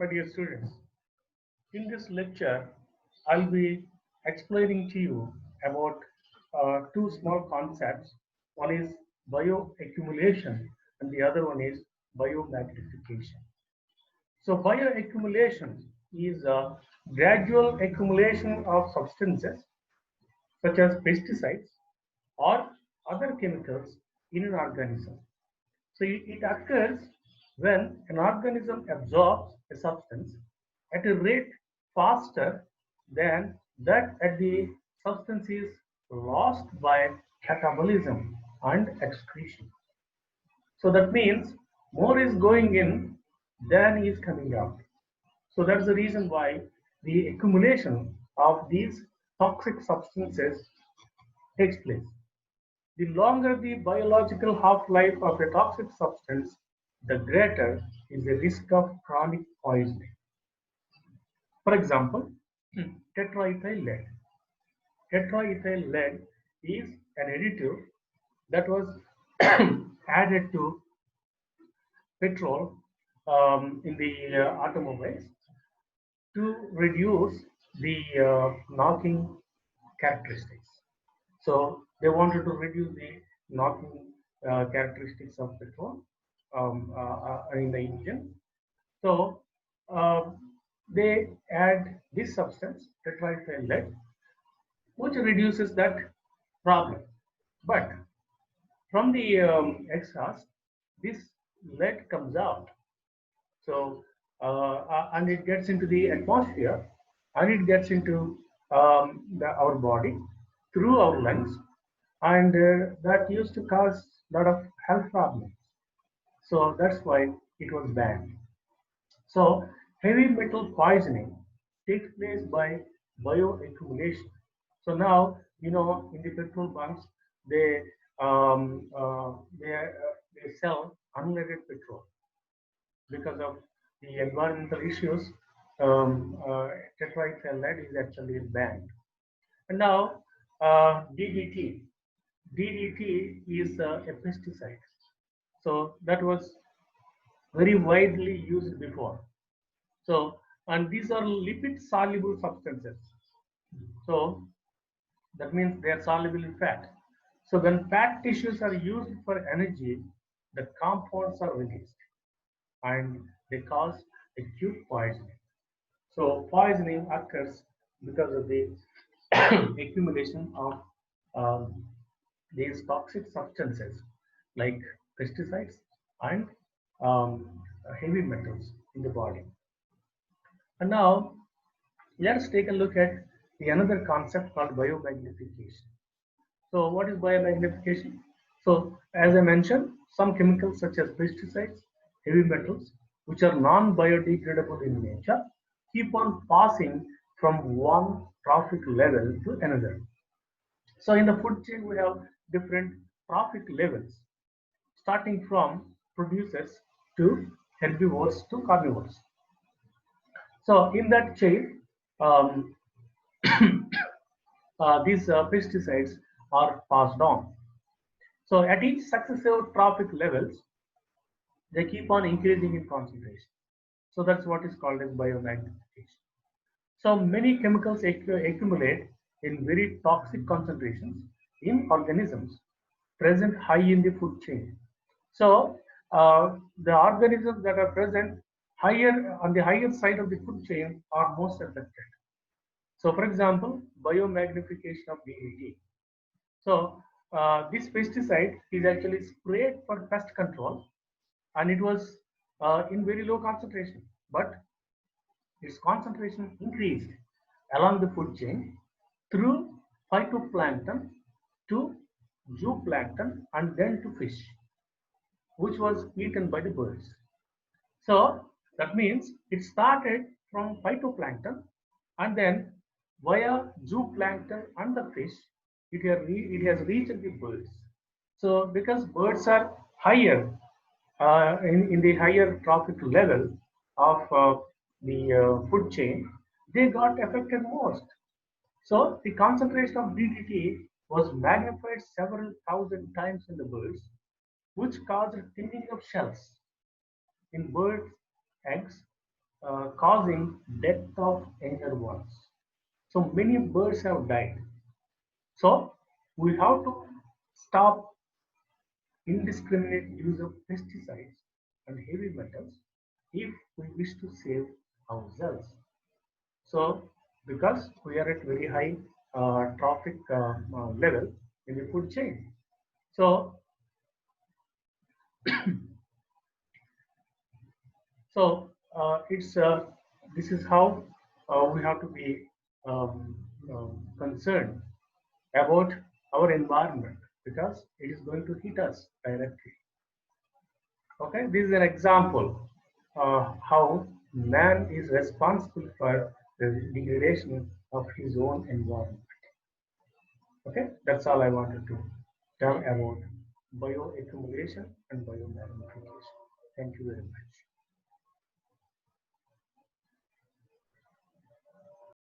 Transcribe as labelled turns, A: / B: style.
A: My dear students, in this lecture, I'll be explaining to you about two small concepts. One is bioaccumulation and the other one is biomagnification. So bioaccumulation is a gradual accumulation of substances such as pesticides or other chemicals in an organism. So it occurs when an organism absorbs a substance at a rate faster than that at the substance is lost by catabolism and excretion. So that means more is going in than is coming out. So that's the reason why the accumulation of these toxic substances takes place. The longer the biological half-life of a toxic substance, the greater is the risk of chronic poisoning. For example, tetraethyl lead. Tetraethyl lead is an additive that was added to petrol in the automobiles to reduce the knocking characteristics. So they wanted to reduce the knocking characteristics of petrol in the engine. So uh, they add this substance, tetraethyl lead, which reduces that problem. But from the exhaust, this lead comes out. So and it gets into the atmosphere, and it gets into our body through our lungs, and that used to cause a lot of health problems. So that's why it was banned. So heavy metal poisoning takes place by bioaccumulation. So now in the petrol bunks they um, uh, they, uh, they sell unleaded petrol because of the environmental issues. Tetraethyl lead is actually banned. And now DDT. DDT is a pesticide. So that was very widely used before. So, and these are lipid soluble substances. So that means they are soluble in fat. So when fat tissues are used for energy, the compounds are released and they cause acute poisoning. So poisoning occurs because of the accumulation of um, these toxic substances like pesticides and heavy metals in the body. And now let's take a look at the another concept called biomagnification. So what is biomagnification? So as I mentioned, some chemicals such as pesticides, heavy metals, which are non-biodegradable in nature, keep on passing from one trophic level to another. So in the food chain, we have different trophic levels, starting from producers to herbivores to carnivores. So in that chain, um, these pesticides are passed on. So at each successive trophic levels, they keep on increasing in concentration. So that's what is called as biomagnification. So many chemicals accumulate in very toxic concentrations in organisms present high in the food chain. So the organisms that are present higher on the higher side of the food chain are most affected. So for example, biomagnification of DDT. So this pesticide is actually sprayed for pest control, and it was in very low concentration, but its concentration increased along the food chain through phytoplankton to zooplankton and then to fish, which was eaten by the birds. So that means it started from phytoplankton and then via zooplankton and the fish, it has reached the birds. So because birds are higher in the higher trophic level of the food chain, they got affected most. So the concentration of DDT was magnified several thousand times in the birds, which caused thinning of shells in birds' eggs causing death of younger ones. So many birds have died. So we have to stop indiscriminate use of pesticides and heavy metals if we wish to save ourselves. So because we are at very high traffic level in the food chain. So it's this is how we have to be concerned about our environment because it is going to hit us directly. Okay, this is an example how man is responsible for the degradation of his own environment. Okay, that's all I wanted to tell about bioaccumulation and biomagnification. Thank you very much.